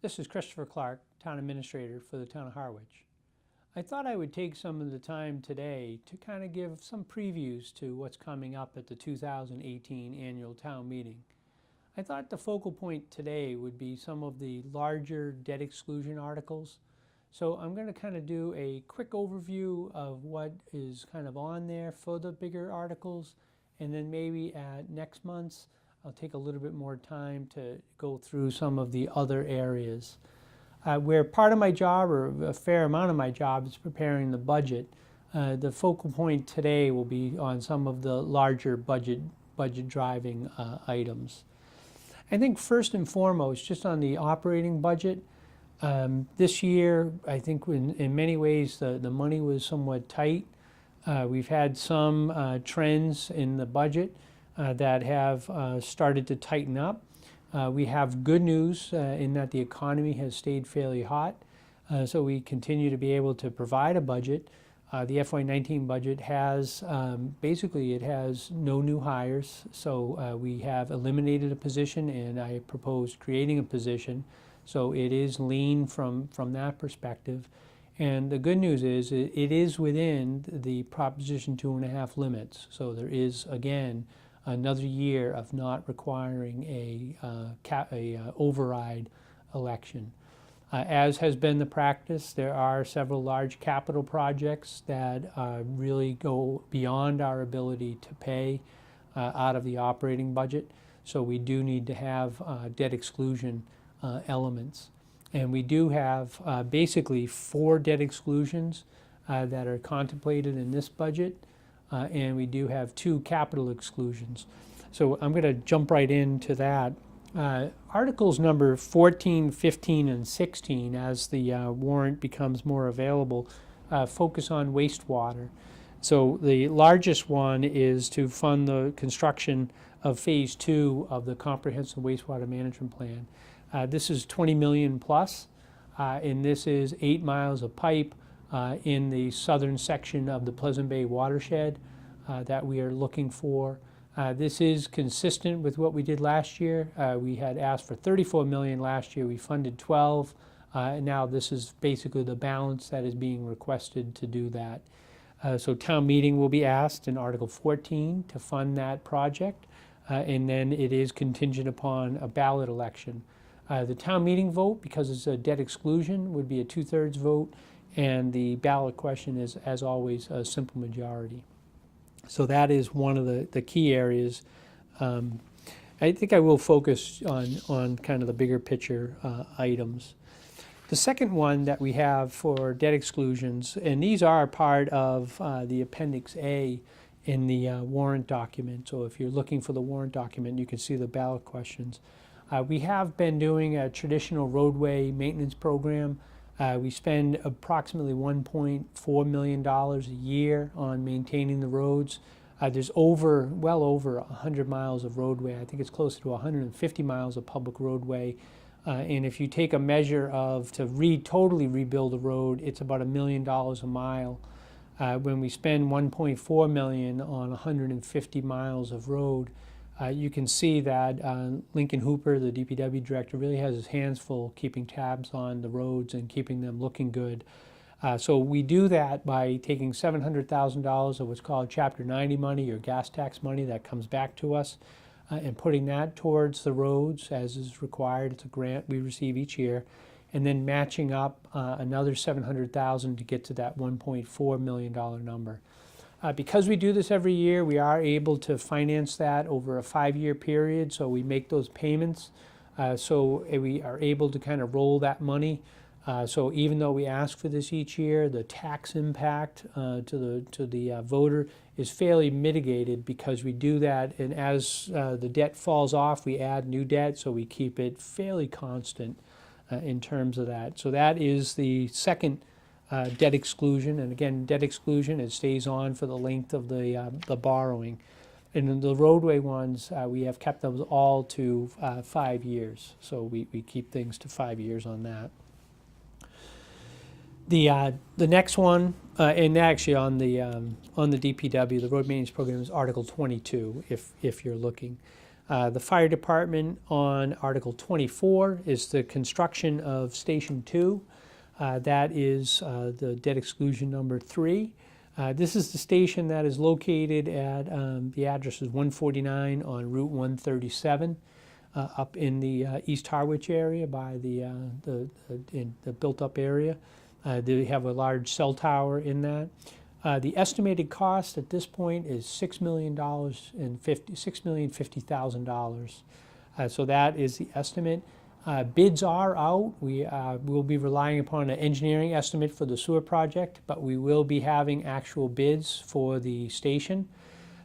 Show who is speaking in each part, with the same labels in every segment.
Speaker 1: This is Christopher Clark, Town Administrator for the Town of Harwich. I thought I would take some of the time today to kind of give some previews to what's coming up at the 2018 Annual Town Meeting. I thought the focal point today would be some of the larger debt exclusion articles. So I'm going to kind of do a quick overview of what is kind of on there for the bigger articles, and then maybe at next month's I'll take a little bit more time to go through some of the other areas. Where part of my job, or a fair amount of my job, is preparing the budget, the focal point today will be on some of the larger budget driving items. I think first and foremost, just on the operating budget, this year I think in many ways the money was somewhat tight. We've had some trends in the budget that have started to tighten up. We have good news in that the economy has stayed fairly hot, so we continue to be able to provide a budget. The FY19 budget has, basically it has no new hires, so we have eliminated a position and I proposed creating a position, so it is lean from that perspective. And the good news is it is within the Proposition 2.5 limits, so there is, again, another year of not requiring a override election. As has been the practice, there are several large capital projects that really go beyond our ability to pay out of the operating budget. So we do need to have debt exclusion elements. And we do have basically 4 debt exclusions that are contemplated in this budget. And we do have 2 capital exclusions. So I'm going to jump right into that. Articles number 14, 15, and 16, as the warrant becomes more available, focus on wastewater. So the largest one is to fund the construction of Phase 2 of the Comprehensive Wastewater Management Plan. This is 20 million plus, and this is 8 miles of pipe in the southern section of the Pleasant Bay watershed that we are looking for. This is consistent with what we did last year. We had asked for 34 million last year. We funded 12. And now this is basically the balance that is being requested to do that. So town meeting will be asked in Article 14 to fund that project, and then it is contingent upon a ballot election. The town meeting vote, because it's a debt exclusion, would be a 2/3 vote. And the ballot question is, as always, a simple majority. So that is one of the key areas. I think I will focus on kind of the bigger picture items. The second one that we have for debt exclusions, and these are part of the Appendix A in the warrant document. So if you're looking for the warrant document, you can see the ballot questions. We have been doing a traditional roadway maintenance program. We spend approximately $1.4 million a year on maintaining the roads. There's well over 100 miles of roadway. I think it's close to 150 miles of public roadway. And if you take a measure of totally rebuild a road, it's about $1 million a mile. When we spend $1.4 million on 150 miles of road, you can see that Lincoln Hooper, the DPW director, really has his hands full keeping tabs on the roads and keeping them looking good. So we do that by taking $700,000 of what's called Chapter 90 money, or gas tax money that comes back to us, and putting that towards the roads as is required. It's a grant we receive each year, and then matching up another $700,000 to get to that $1.4 million number. Because we do this every year, we are able to finance that over a 5-year period, so we make those payments. So we are able to kind of roll that money. So even though we ask for this each year, the tax impact to the voter is fairly mitigated because we do that, and as the debt falls off, we add new debt, so we keep it fairly constant in terms of that. So that is the second debt exclusion, and again, debt exclusion, it stays on for the length of the borrowing. And in the roadway ones, we have kept those all to 5 years, so we keep things to 5 years on that. The next one, and actually on the DPW, the road maintenance program, is Article 22, if you're looking. The fire department on Article 24 is the construction of Station 2. That is the debt exclusion number 3. This is the station that is located at, the address is 149 on Route 137, up in the East Harwich area by the built-up area. They have a large cell tower in that. The estimated cost at this point is $6,050,000. So that is the estimate. Bids are out. We will be relying upon an engineering estimate for the sewer project, but we will be having actual bids for the station.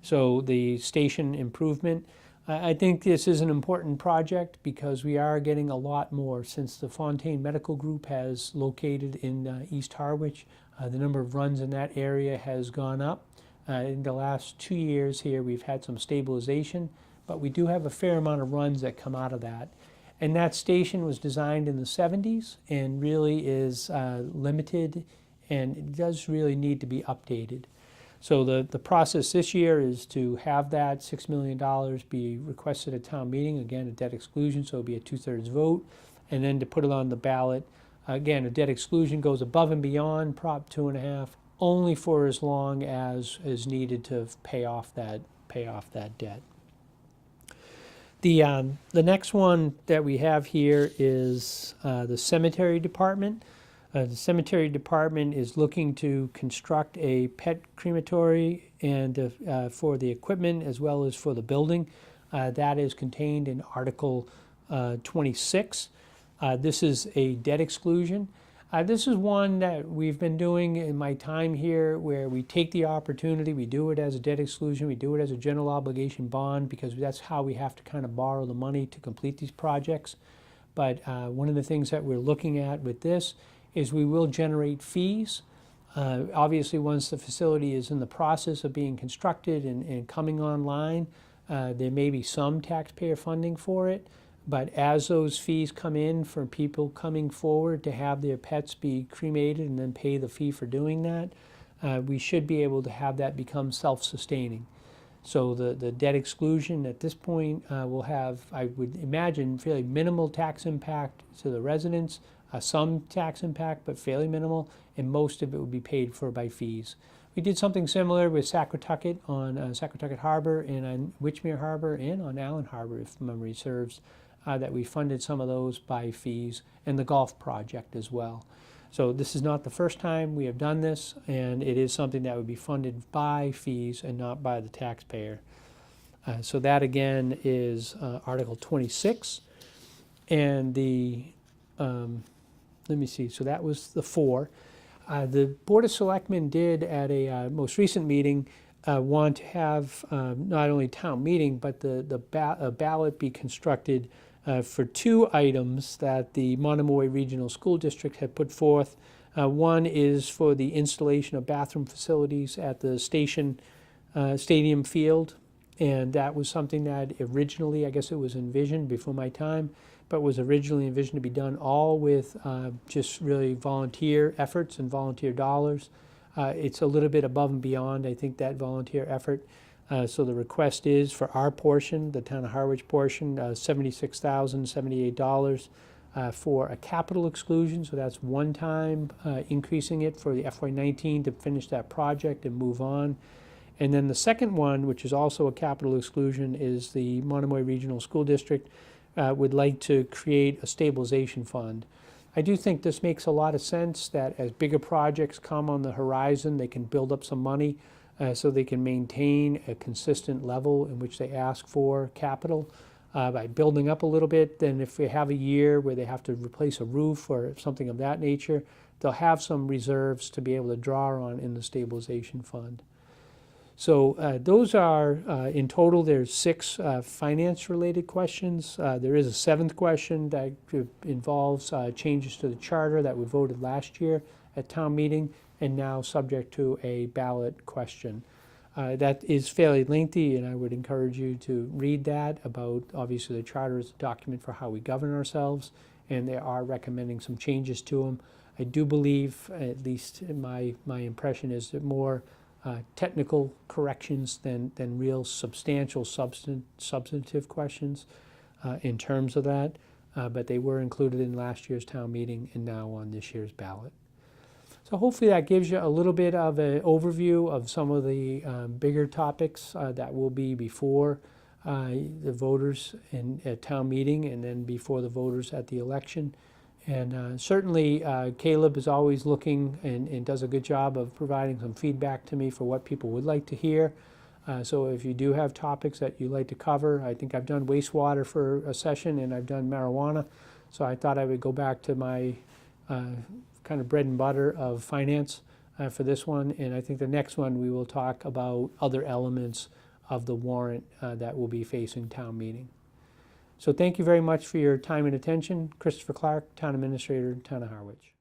Speaker 1: So the station improvement, I think this is an important project because we are getting a lot more since the Fontaine Medical Group has located in East Harwich. The number of runs in that area has gone up. In the last 2 years here, we've had some stabilization, but we do have a fair amount of runs that come out of that. And that station was designed in the 70s and really is limited, and it does really need to be updated. So the process this year is to have that $6 million be requested at town meeting, again, a debt exclusion, so it'll be a 2/3 vote, and then to put it on the ballot. Again, a debt exclusion goes above and beyond Prop 2.5, only for as long as is needed to pay off that debt. The next one that we have here is the cemetery department. The cemetery department is looking to construct a pet crematory and for the equipment as well as for the building. That is contained in Article 26. This is a debt exclusion. This is one that we've been doing in my time here where we take the opportunity, we do it as a debt exclusion, we do it as a general obligation bond because that's how we have to kind of borrow the money to complete these projects. But one of the things that we're looking at with this is we will generate fees. Obviously, once the facility is in the process of being constructed and coming online, there may be some taxpayer funding for it. But as those fees come in for people coming forward to have their pets be cremated and then pay the fee for doing that, we should be able to have that become self-sustaining. So the debt exclusion at this point will have, I would imagine, fairly minimal tax impact to the residents, some tax impact, but fairly minimal, and most of it would be paid for by fees. We did something similar with Saquatucket on Saquatucket Harbor and on Witchmere Harbor and on Allen Harbor, if memory serves. That we funded some of those by fees, and the golf project as well. So this is not the first time we have done this, and it is something that would be funded by fees and not by the taxpayer. So that again is Article 26, and the let me see. So that was the 4. The Board of Selectmen did at a most recent meeting want to have not only town meeting but the ballot be constructed for 2 items that the Monomoy Regional School District had put forth. One is for the installation of bathroom facilities at the stadium field, and that was something that originally, I guess it was envisioned before my time, but was originally envisioned to be done all with just really volunteer efforts and volunteer dollars. It's a little bit above and beyond, I think, that volunteer effort. So the request is for our portion, the town of Harwich portion, $76,078 for a capital exclusion. So that's one time increasing it for the FY19 to finish that project and move on. And then the second one, which is also a capital exclusion, is the Monomoy Regional School District would like to create a stabilization fund. I do think this makes a lot of sense that as bigger projects come on the horizon, they can build up some money so they can maintain a consistent level in which they ask for capital. By building up a little bit, then if we have a year where they have to replace a roof or something of that nature, they'll have some reserves to be able to draw on in the stabilization fund. So those are, in total, there's 6 finance-related questions. There is a 7th question that involves changes to the charter that we voted last year at town meeting and now subject to a ballot question. That is fairly lengthy, and I would encourage you to read that about, obviously, the charter is a document for how we govern ourselves, and they are recommending some changes to them. I do believe, at least my impression is that more technical corrections than real substantial substantive questions in terms of that, but they were included in last year's town meeting and now on this year's ballot. So hopefully that gives you a little bit of an overview of some of the bigger topics that will be before the voters at town meeting and then before the voters at the election. And certainly Caleb is always looking and does a good job of providing some feedback to me for what people would like to hear. So if you do have topics that you'd like to cover, I think I've done wastewater for a session and I've done marijuana. So I thought I would go back to my kind of bread and butter of finance for this one. And I think the next one we will talk about other elements of the warrant that will be facing town meeting. So thank you very much for your time and attention. Christopher Clark, Town Administrator, Town of Harwich.